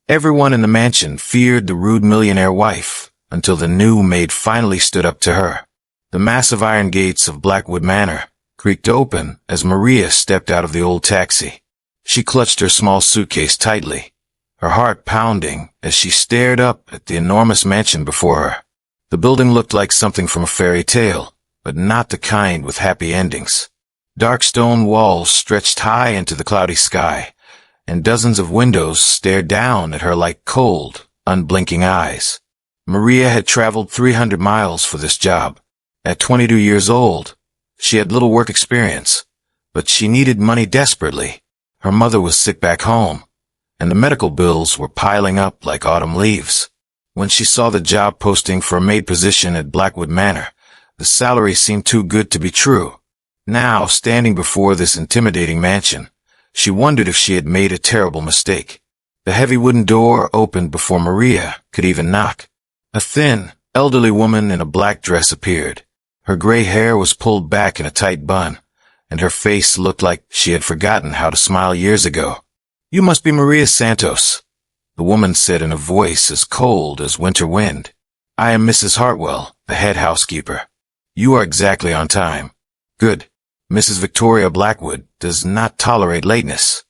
Everyone in the mansion feared the rude millionaire wife, until the new maid finally stood up to her. The massive iron gates of Blackwood Manor creaked open as Maria stepped out of the old taxi. She clutched her small suitcase tightly, her heart pounding as she stared up at the enormous mansion before her. The building looked like something from a fairy tale, but not the kind with happy endings. Dark stone walls stretched high into the cloudy sky, and dozens of windows stared down at her like cold, unblinking eyes. Maria had traveled 300 miles for this job. At 22 years old, she had little work experience, but she needed money desperately. Her mother was sick back home, and the medical bills were piling up like autumn leaves. When she saw the job posting for a maid position at Blackwood Manor, the salary seemed too good to be true. Now, standing before this intimidating mansion, she wondered if she had made a terrible mistake. The heavy wooden door opened before Maria could even knock. A thin, elderly woman in a black dress appeared. Her gray hair was pulled back in a tight bun, and her face looked like she had forgotten how to smile years ago. "You must be Maria Santos," the woman said in a voice as cold as winter wind. "I am Mrs. Hartwell, the head housekeeper. You are exactly on time." "Good. Mrs. Victoria Blackwood does not tolerate lateness."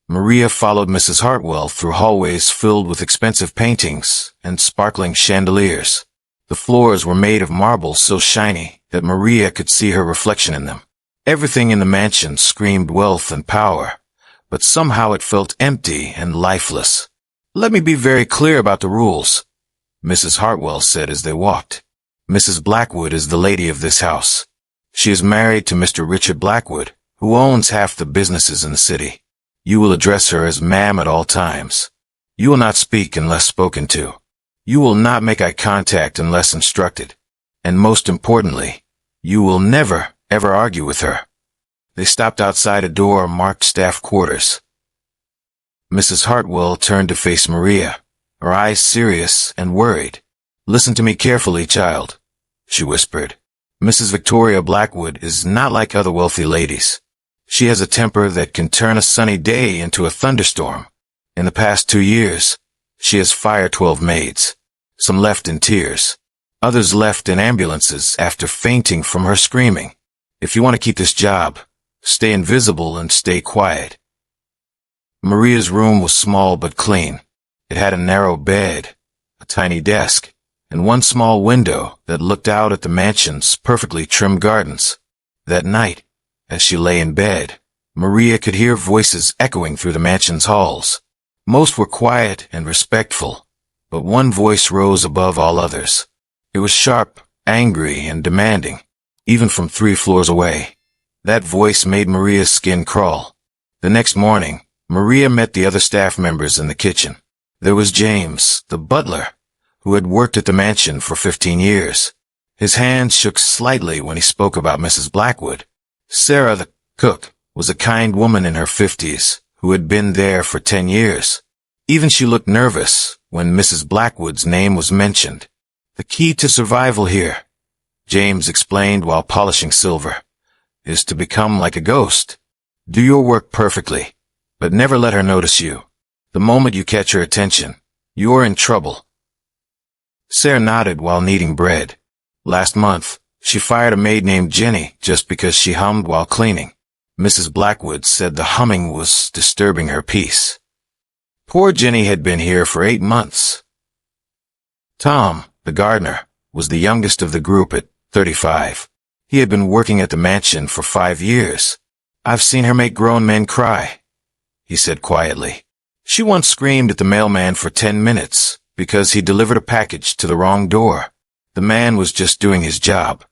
Maria followed Mrs. Hartwell through hallways filled with expensive paintings and sparkling chandeliers. The floors were made of marble so shiny that Maria could see her reflection in them. Everything in the mansion screamed wealth and power, but somehow it felt empty and lifeless. "Let me be very clear about the rules," Mrs. Hartwell said as they walked. "Mrs. Blackwood is the lady of this house. She is married to Mr. Richard Blackwood, who owns half the businesses in the city. You will address her as ma'am at all times. You will not speak unless spoken to. You will not make eye contact unless instructed. And most importantly, you will never, ever argue with her." They stopped outside a door marked staff quarters. Mrs. Hartwell turned to face Maria, her eyes serious and worried. "Listen to me carefully, child," she whispered. "Mrs. Victoria Blackwood is not like other wealthy ladies. She has a temper that can turn a sunny day into a thunderstorm. In the past 2 years, she has fired 12 maids. Some left in tears. Others left in ambulances after fainting from her screaming. If you want to keep this job, stay invisible and stay quiet." Maria's room was small but clean. It had a narrow bed, a tiny desk, and one small window that looked out at the mansion's perfectly trimmed gardens. That night, as she lay in bed, Maria could hear voices echoing through the mansion's halls. Most were quiet and respectful, but one voice rose above all others. It was sharp, angry, and demanding, even from 3 floors away. That voice made Maria's skin crawl. The next morning, Maria met the other staff members in the kitchen. There was James, the butler, who had worked at the mansion for 15 years. His hand shook slightly when he spoke about Mrs. Blackwood. Sarah, the cook, was a kind woman in her 50s who had been there for 10 years. Even she looked nervous when Mrs. Blackwood's name was mentioned. "The key to survival here," James explained while polishing silver, "is to become like a ghost. Do your work perfectly, but never let her notice you. The moment you catch her attention, you're in trouble." Sarah nodded while kneading bread. Last month, she fired a maid named Jenny just because she hummed while cleaning. Mrs. Blackwood said the humming was disturbing her peace. Poor Jenny had been here for 8 months. Tom, the gardener, was the youngest of the group at 35. He had been working at the mansion for 5 years. "I've seen her make grown men cry," he said quietly. "She once screamed at the mailman for 10 minutes because he delivered a package to the wrong door. The man was just doing his job."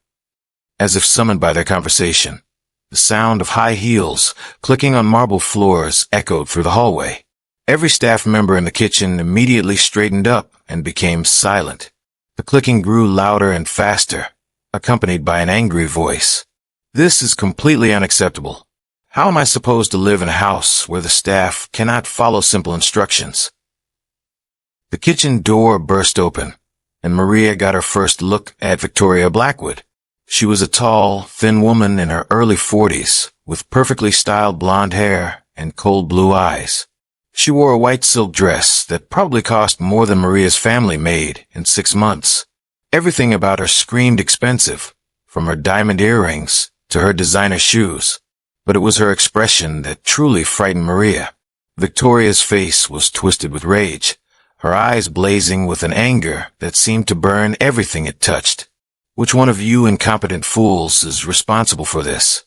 As if summoned by their conversation, the sound of high heels clicking on marble floors echoed through the hallway. Every staff member in the kitchen immediately straightened up and became silent. The clicking grew louder and faster, accompanied by an angry voice. "This is completely unacceptable. How am I supposed to live in a house where the staff cannot follow simple instructions?" The kitchen door burst open, and Maria got her first look at Victoria Blackwood. She was a tall, thin woman in her early 40s, with perfectly styled blonde hair and cold blue eyes. She wore a white silk dress that probably cost more than Maria's family made in 6 months. Everything about her screamed expensive, from her diamond earrings to her designer shoes. But it was her expression that truly frightened Maria. Victoria's face was twisted with rage, her eyes blazing with an anger that seemed to burn everything it touched. Which one of you incompetent fools is responsible for this?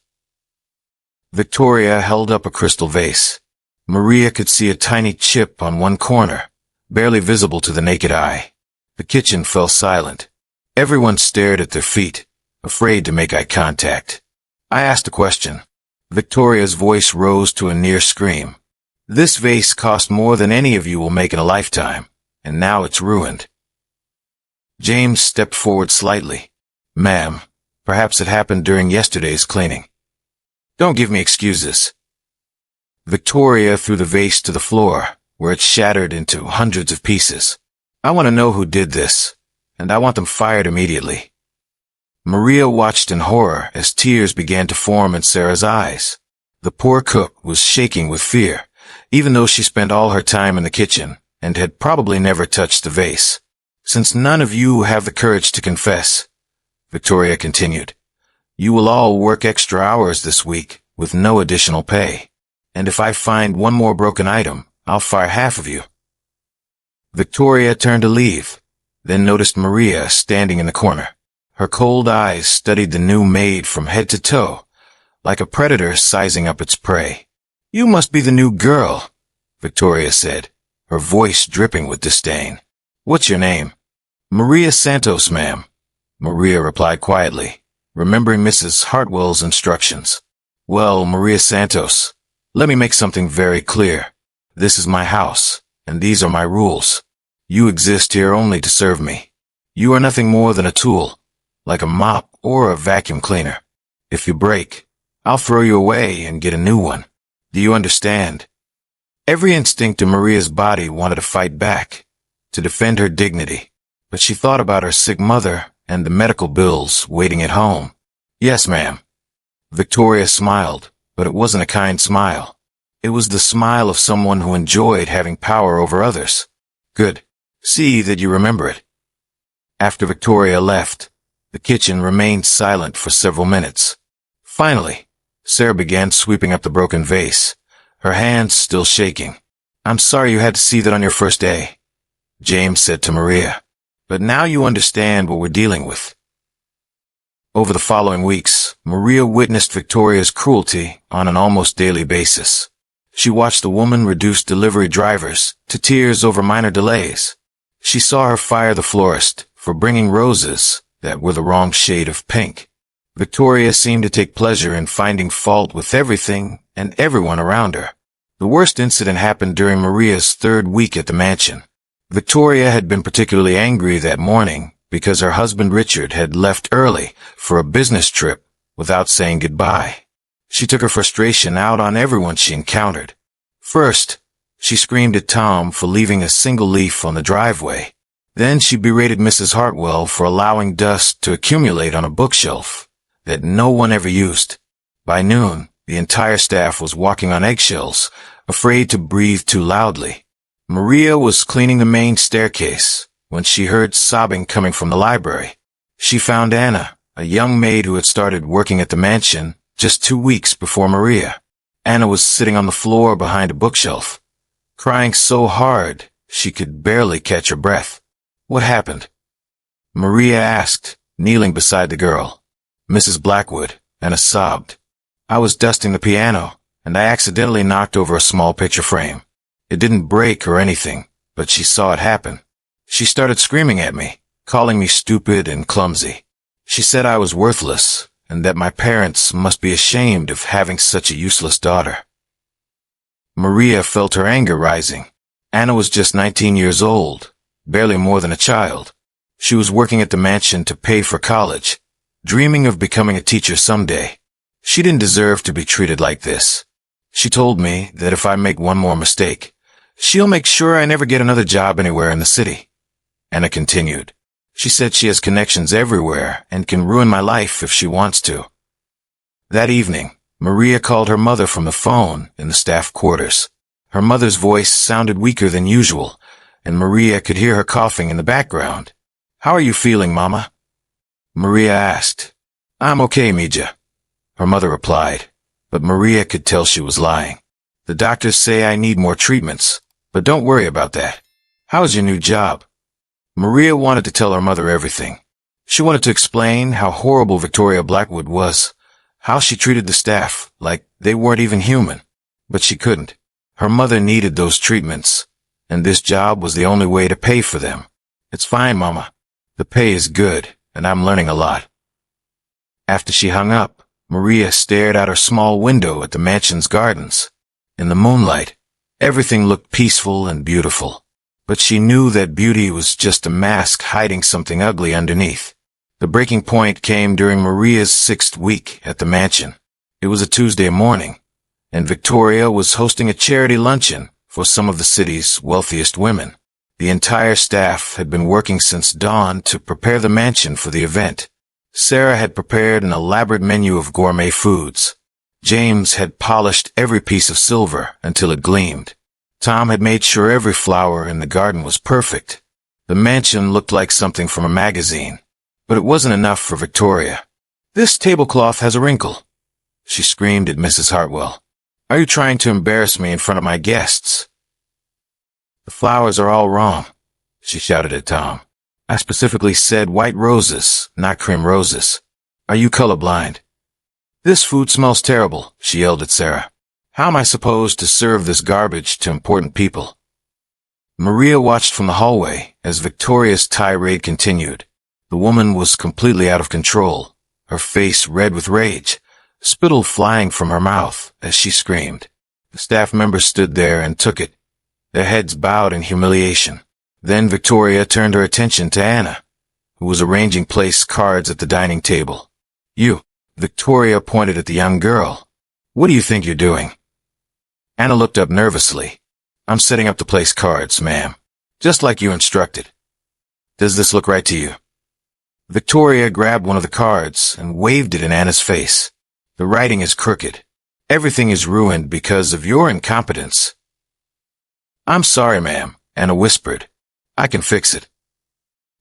Victoria held up a crystal vase. Maria could see a tiny chip on one corner, barely visible to the naked eye. The kitchen fell silent. Everyone stared at their feet, afraid to make eye contact. I asked a question. Victoria's voice rose to a near scream. This vase cost more than any of you will make in a lifetime, and now it's ruined. James stepped forward slightly. Ma'am, perhaps it happened during yesterday's cleaning. Don't give me excuses. Victoria threw the vase to the floor, where it shattered into hundreds of pieces. I want to know who did this, and I want them fired immediately. Maria watched in horror as tears began to form in Sarah's eyes. The poor cook was shaking with fear, even though she spent all her time in the kitchen and had probably never touched the vase. Since none of you have the courage to confess, Victoria continued, you will all work extra hours this week with no additional pay. And if I find one more broken item, I'll fire half of you. Victoria turned to leave, then noticed Maria standing in the corner. Her cold eyes studied the new maid from head to toe, like a predator sizing up its prey. You must be the new girl, Victoria said, her voice dripping with disdain. What's your name? Maria Santos, ma'am, Maria replied quietly, remembering Mrs. Hartwell's instructions. Well, Maria Santos, let me make something very clear. This is my house, and these are my rules. You exist here only to serve me. You are nothing more than a tool, like a mop or a vacuum cleaner. If you break, I'll throw you away and get a new one. Do you understand? Every instinct in Maria's body wanted to fight back, to defend her dignity, but she thought about her sick mother and the medical bills waiting at home. Yes, ma'am. Victoria smiled, but it wasn't a kind smile. It was the smile of someone who enjoyed having power over others. Good. See that you remember it. After Victoria left, the kitchen remained silent for several minutes. Finally, Sarah began sweeping up the broken vase, her hands still shaking. I'm sorry you had to see that on your first day, James said to Maria. But now you understand what we're dealing with. Over the following weeks, Maria witnessed Victoria's cruelty on an almost daily basis. She watched the woman reduce delivery drivers to tears over minor delays. She saw her fire the florist for bringing roses that were the wrong shade of pink. Victoria seemed to take pleasure in finding fault with everything and everyone around her. The worst incident happened during Maria's third week at the mansion. Victoria had been particularly angry that morning because her husband Richard had left early for a business trip without saying goodbye. She took her frustration out on everyone she encountered. First, she screamed at Tom for leaving a single leaf on the driveway. Then she berated Mrs. Hartwell for allowing dust to accumulate on a bookshelf that no one ever used. By noon, the entire staff was walking on eggshells, afraid to breathe too loudly. Maria was cleaning the main staircase when she heard sobbing coming from the library. She found Anna, a young maid who had started working at the mansion just 2 weeks before Maria. Anna was sitting on the floor behind a bookshelf, crying so hard she could barely catch her breath. What happened? Maria asked, kneeling beside the girl. Mrs. Blackwood, Anna sobbed. I was dusting the piano, and I accidentally knocked over a small picture frame. It didn't break or anything, but she saw it happen. She started screaming at me, calling me stupid and clumsy. She said I was worthless, and that my parents must be ashamed of having such a useless daughter. Maria felt her anger rising. Anna was just 19 years old, barely more than a child. She was working at the mansion to pay for college, dreaming of becoming a teacher someday. She didn't deserve to be treated like this. She told me that if I make one more mistake, she'll make sure I never get another job anywhere in the city. Anna continued. She said she has connections everywhere and can ruin my life if she wants to. That evening, Maria called her mother from the phone in the staff quarters. Her mother's voice sounded weaker than usual, and Maria could hear her coughing in the background. "How are you feeling, Mama?" Maria asked. "I'm okay, Mija," her mother replied, but Maria could tell she was lying. "The doctors say I need more treatments, but don't worry about that. How's your new job?" Maria wanted to tell her mother everything. She wanted to explain how horrible Victoria Blackwood was, how she treated the staff like they weren't even human, but she couldn't. Her mother needed those treatments, and this job was the only way to pay for them. "It's fine, Mama. The pay is good, and I'm learning a lot." After she hung up, Maria stared out her small window at the mansion's gardens. In the moonlight, everything looked peaceful and beautiful, but she knew that beauty was just a mask hiding something ugly underneath. The breaking point came during Maria's 6th week at the mansion. It was a Tuesday morning, and Victoria was hosting a charity luncheon for some of the city's wealthiest women. The entire staff had been working since dawn to prepare the mansion for the event. Sarah had prepared an elaborate menu of gourmet foods. James had polished every piece of silver until it gleamed. Tom had made sure every flower in the garden was perfect. The mansion looked like something from a magazine, but it wasn't enough for Victoria. "This tablecloth has a wrinkle," she screamed at Mrs. Hartwell. "Are you trying to embarrass me in front of my guests?" "The flowers are all wrong," she shouted at Tom. "I specifically said white roses, not cream roses. Are you colorblind?" "This food smells terrible," she yelled at Sarah. "How am I supposed to serve this garbage to important people?" Maria watched from the hallway as Victoria's tirade continued. The woman was completely out of control, her face red with rage, spittle flying from her mouth as she screamed. The staff members stood there and took it, their heads bowed in humiliation. Then Victoria turned her attention to Anna, who was arranging place cards at the dining table. "You," Victoria pointed at the young girl. "What do you think you're doing?" Anna looked up nervously. "I'm setting up the place cards, ma'am, just like you instructed. Does this look right to you?" Victoria grabbed one of the cards and waved it in Anna's face. "The writing is crooked. Everything is ruined because of your incompetence." "I'm sorry, ma'am," Anna whispered. "I can fix it."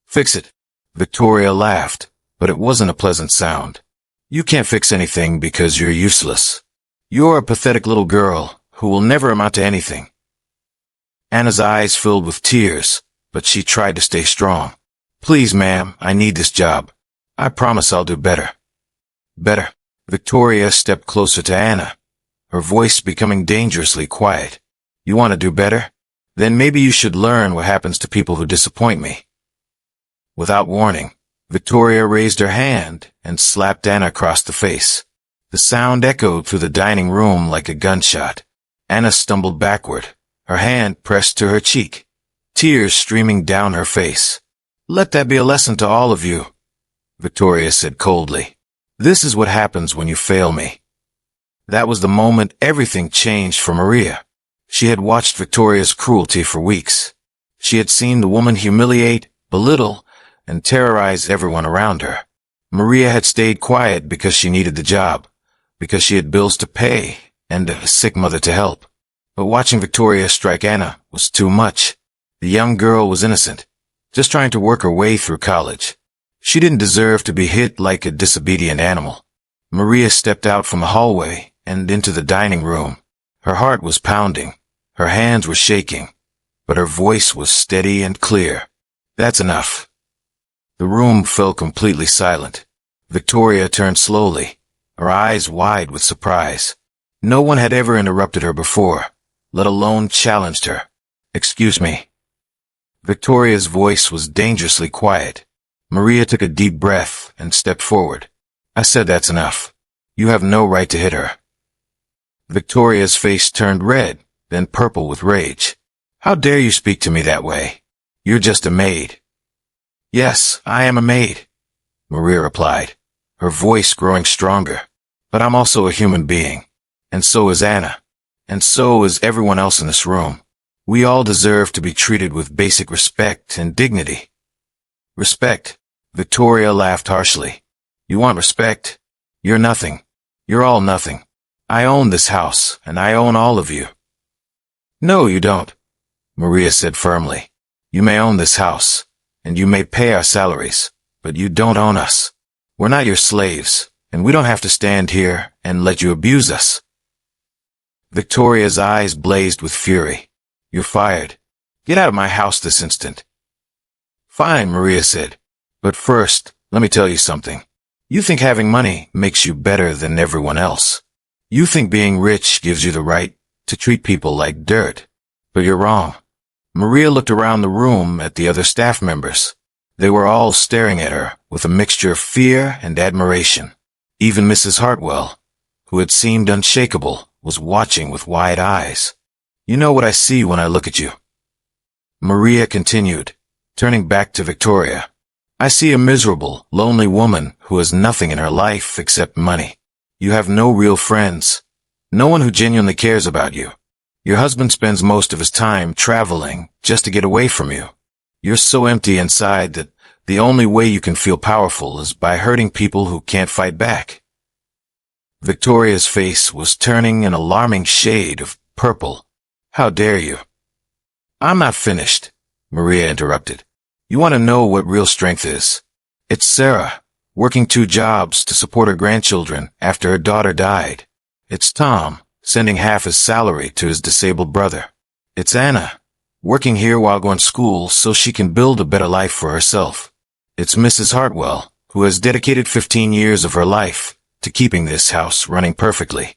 "Fix it?" Victoria laughed, but it wasn't a pleasant sound. "You can't fix anything because you're useless. You're a pathetic little girl who will never amount to anything." Anna's eyes filled with tears, but she tried to stay strong. "Please, ma'am, I need this job. I promise I'll do better." "Better?" Victoria stepped closer to Anna, her voice becoming dangerously quiet. "You want to do better? Then maybe you should learn what happens to people who disappoint me." Without warning, Victoria raised her hand and slapped Anna across the face. The sound echoed through the dining room like a gunshot. Anna stumbled backward, her hand pressed to her cheek, tears streaming down her face. "Let that be a lesson to all of you," Victoria said coldly. "This is what happens when you fail me." That was the moment everything changed for Maria. She had watched Victoria's cruelty for weeks. She had seen the woman humiliate, belittle, and terrorize everyone around her. Maria had stayed quiet because she needed the job, because she had bills to pay and a sick mother to help. But watching Victoria strike Anna was too much. The young girl was innocent, just trying to work her way through college. She didn't deserve to be hit like a disobedient animal. Maria stepped out from the hallway and into the dining room. Her heart was pounding, her hands were shaking, but her voice was steady and clear. "That's enough." The room fell completely silent. Victoria turned slowly, her eyes wide with surprise. No one had ever interrupted her before, let alone challenged her. "Excuse me." Victoria's voice was dangerously quiet. Maria took a deep breath and stepped forward. "I said that's enough. You have no right to hit her." Victoria's face turned red, then purple with rage. "How dare you speak to me that way? You're just a maid." "Yes, I am a maid," Maria replied, her voice growing stronger. "But I'm also a human being, and so is Anna, and so is everyone else in this room. We all deserve to be treated with basic respect and dignity." "Respect?" Victoria laughed harshly. "You want respect? You're nothing. You're all nothing. I own this house, and I own all of you." No, you don't, Maria said firmly. You may own this house, and you may pay our salaries, but you don't own us. We're not your slaves, and we don't have to stand here and let you abuse us. Victoria's eyes blazed with fury. You're fired. Get out of my house this instant. Fine, Maria said. But first, let me tell you something. You think having money makes you better than everyone else. You think being rich gives you the right to treat people like dirt. But you're wrong. Maria looked around the room at the other staff members. They were all staring at her with a mixture of fear and admiration. Even Mrs. Hartwell, who had seemed unshakable, was watching with wide eyes. You know what I see when I look at you. Maria continued, turning back to Victoria. I see a miserable, lonely woman who has nothing in her life except money. You have no real friends, no one who genuinely cares about you. Your husband spends most of his time traveling just to get away from you. You're so empty inside that the only way you can feel powerful is by hurting people who can't fight back. Victoria's face was turning an alarming shade of purple. How dare you? I'm not finished, Maria interrupted. You want to know what real strength is? It's Sarah, working 2 jobs to support her grandchildren after her daughter died. It's Tom, sending half his salary to his disabled brother. It's Anna, working here while going to school so she can build a better life for herself. It's Mrs. Hartwell, who has dedicated 15 years of her life to keeping this house running perfectly.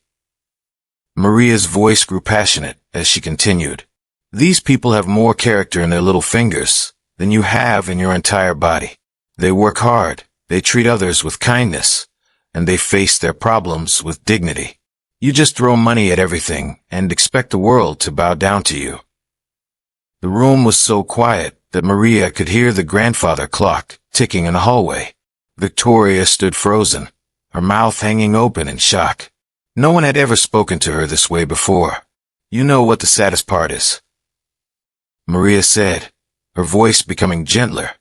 Maria's voice grew passionate as she continued. These people have more character in their little fingers than you have in your entire body. They work hard, they treat others with kindness, and they face their problems with dignity. You just throw money at everything and expect the world to bow down to you. The room was so quiet that Maria could hear the grandfather clock ticking in the hallway. Victoria stood frozen, her mouth hanging open in shock. No one had ever spoken to her this way before. You know what the saddest part is? Maria said, her voice becoming gentler.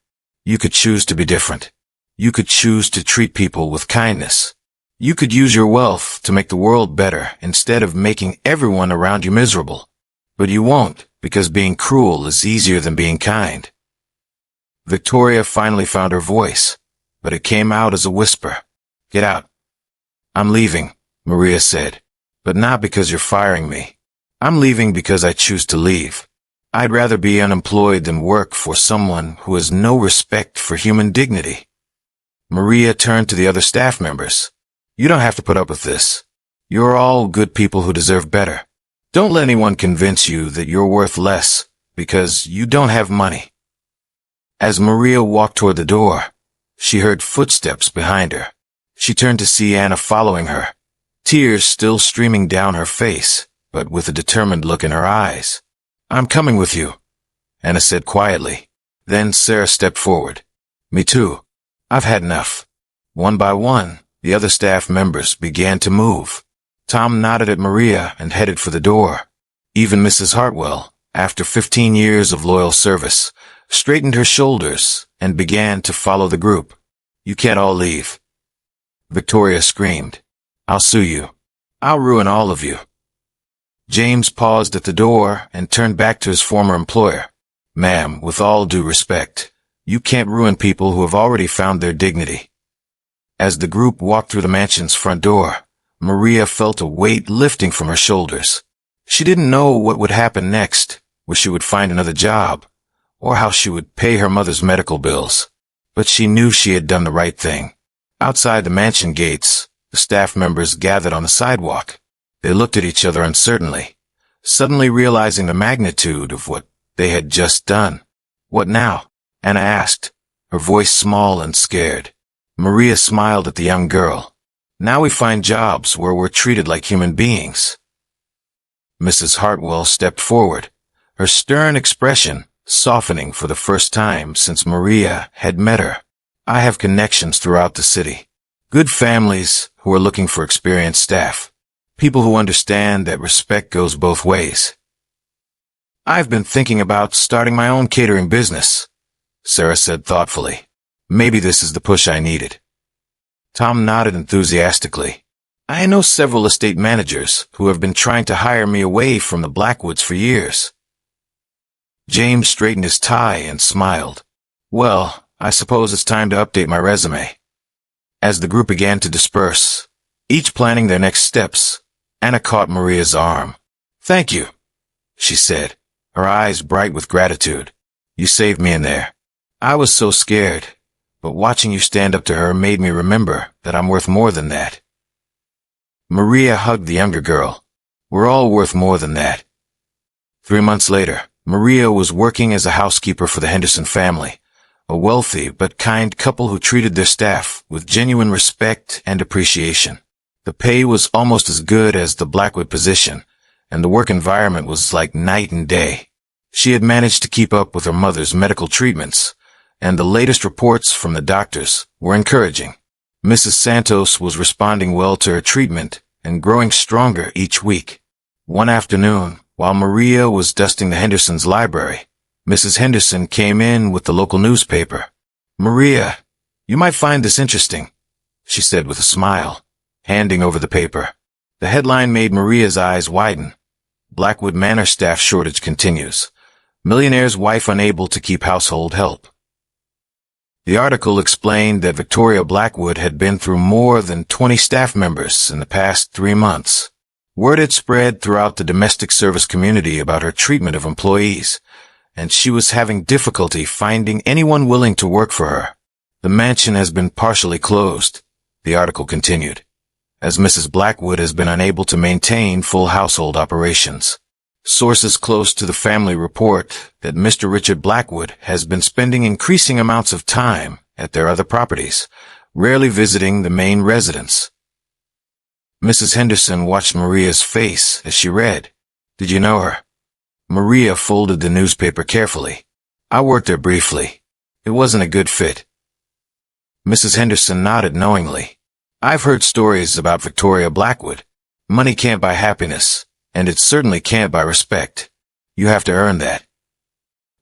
You could choose to be different. You could choose to treat people with kindness. You could use your wealth to make the world better instead of making everyone around you miserable. But you won't, because being cruel is easier than being kind. Victoria finally found her voice, but it came out as a whisper. Get out. I'm leaving, Maria said, but not because you're firing me. I'm leaving because I choose to leave. I'd rather be unemployed than work for someone who has no respect for human dignity. Maria turned to the other staff members. You don't have to put up with this. You're all good people who deserve better. Don't let anyone convince you that you're worth less because you don't have money. As Maria walked toward the door, she heard footsteps behind her. She turned to see Anna following her, tears still streaming down her face, but with a determined look in her eyes. I'm coming with you, Anna said quietly. Then Sarah stepped forward. Me too. I've had enough. One by one, the other staff members began to move. Tom nodded at Maria and headed for the door. Even Mrs. Hartwell, after 15 years of loyal service, straightened her shoulders and began to follow the group. You can't all leave. Victoria screamed. I'll sue you. I'll ruin all of you. James paused at the door and turned back to his former employer. Ma'am, with all due respect, you can't ruin people who have already found their dignity. As the group walked through the mansion's front door, Maria felt a weight lifting from her shoulders. She didn't know what would happen next, where she would find another job, or how she would pay her mother's medical bills. But she knew she had done the right thing. Outside the mansion gates, the staff members gathered on the sidewalk. They looked at each other uncertainly, suddenly realizing the magnitude of what they had just done. What now? Anna asked, her voice small and scared. Maria smiled at the young girl. Now we find jobs where we're treated like human beings. Mrs. Hartwell stepped forward, her stern expression softening for the first time since Maria had met her. I have connections throughout the city. Good families who are looking for experienced staff. People who understand that respect goes both ways. I've been thinking about starting my own catering business, Sarah said thoughtfully. Maybe this is the push I needed. Tom nodded enthusiastically. I know several estate managers who have been trying to hire me away from the Blackwoods for years. James straightened his tie and smiled. Well, I suppose it's time to update my resume. As the group began to disperse, each planning their next steps, Anna caught Maria's arm. Thank you, she said, her eyes bright with gratitude. You saved me in there. I was so scared, but watching you stand up to her made me remember that I'm worth more than that. Maria hugged the younger girl. We're all worth more than that. 3 months later, Maria was working as a housekeeper for the Henderson family, a wealthy but kind couple who treated their staff with genuine respect and appreciation. The pay was almost as good as the Blackwood position, and the work environment was like night and day. She had managed to keep up with her mother's medical treatments, and the latest reports from the doctors were encouraging. Mrs. Santos was responding well to her treatment and growing stronger each week. One afternoon, while Maria was dusting the Hendersons' library, Mrs. Henderson came in with the local newspaper. Maria, you might find this interesting, she said with a smile, handing over the paper. The headline made Maria's eyes widen. Blackwood Manor staff shortage continues. Millionaire's wife unable to keep household help. The article explained that Victoria Blackwood had been through more than 20 staff members in the past 3 months. Word had spread throughout the domestic service community about her treatment of employees, and she was having difficulty finding anyone willing to work for her. The mansion has been partially closed, the article continued, as Mrs. Blackwood has been unable to maintain full household operations. Sources close to the family report that Mr. Richard Blackwood has been spending increasing amounts of time at their other properties, rarely visiting the main residence. Mrs. Henderson watched Maria's face as she read. Did you know her? Maria folded the newspaper carefully. I worked there briefly. It wasn't a good fit. Mrs. Henderson nodded knowingly. I've heard stories about Victoria Blackwood. Money can't buy happiness, and it certainly can't buy respect. You have to earn that.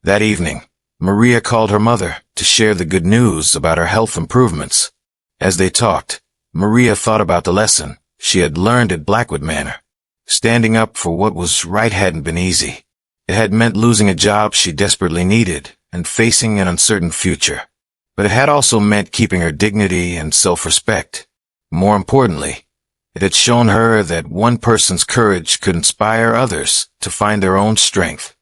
That evening, Maria called her mother to share the good news about her health improvements. As they talked, Maria thought about the lesson she had learned at Blackwood Manor. Standing up for what was right hadn't been easy. It had meant losing a job she desperately needed and facing an uncertain future. But it had also meant keeping her dignity and self-respect. More importantly, it had shown her that one person's courage could inspire others to find their own strength.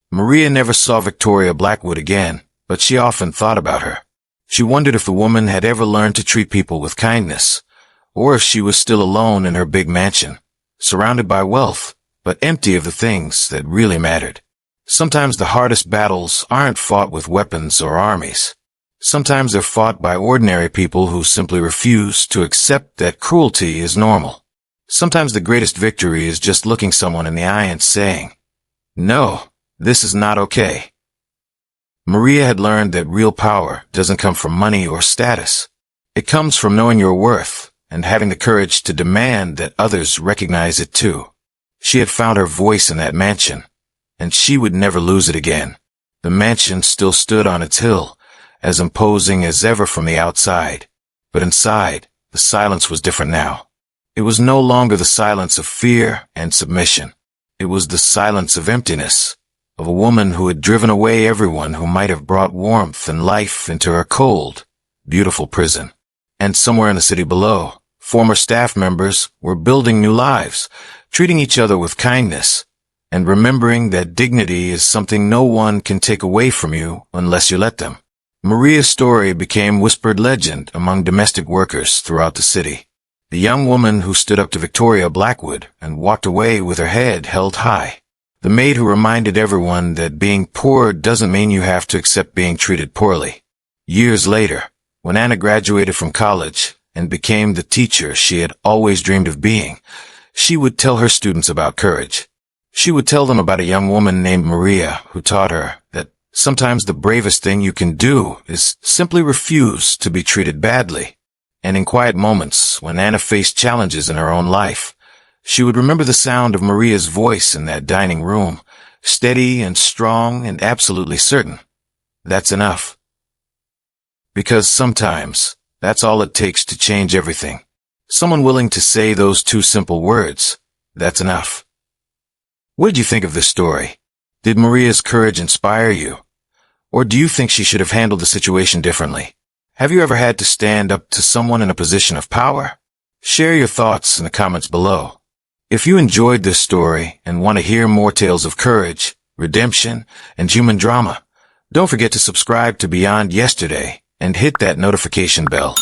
Maria never saw Victoria Blackwood again, but she often thought about her. She wondered if the woman had ever learned to treat people with kindness, or if she was still alone in her big mansion, surrounded by wealth, but empty of the things that really mattered. Sometimes the hardest battles aren't fought with weapons or armies. Sometimes they're fought by ordinary people who simply refuse to accept that cruelty is normal. Sometimes the greatest victory is just looking someone in the eye and saying, "No, this is not okay." Maria had learned that real power doesn't come from money or status. It comes from knowing your worth and having the courage to demand that others recognize it too. She had found her voice in that mansion, and she would never lose it again. The mansion still stood on its hill, as imposing as ever from the outside. But inside, the silence was different now. It was no longer the silence of fear and submission. It was the silence of emptiness, of a woman who had driven away everyone who might have brought warmth and life into her cold, beautiful prison. And somewhere in the city below, former staff members were building new lives, treating each other with kindness, and remembering that dignity is something no one can take away from you unless you let them. Maria's story became whispered legend among domestic workers throughout the city. The young woman who stood up to Victoria Blackwood and walked away with her head held high. The maid who reminded everyone that being poor doesn't mean you have to accept being treated poorly. Years later, when Anna graduated from college and became the teacher she had always dreamed of being, she would tell her students about courage. She would tell them about a young woman named Maria who taught her that sometimes the bravest thing you can do is simply refuse to be treated badly. And in quiet moments, when Anna faced challenges in her own life, she would remember the sound of Maria's voice in that dining room, steady and strong and absolutely certain. That's enough. Because sometimes, That's all it takes to change everything. Someone willing to say those two simple words. That's enough. What did you think of this story? Did Maria's courage inspire you? Or do you think she should have handled the situation differently? Have you ever had to stand up to someone in a position of power? Share your thoughts in the comments below. If you enjoyed this story and want to hear more tales of courage, redemption, and human drama, don't forget to subscribe to Beyond Yesterday and hit that notification bell.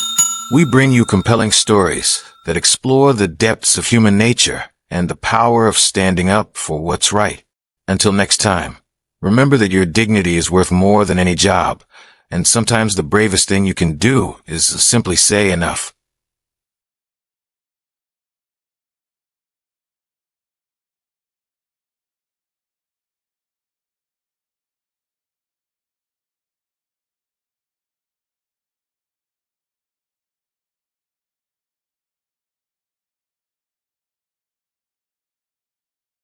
We bring you compelling stories that explore the depths of human nature and the power of standing up for what's right. Until next time, remember that your dignity is worth more than any job, and sometimes the bravest thing you can do is simply say enough.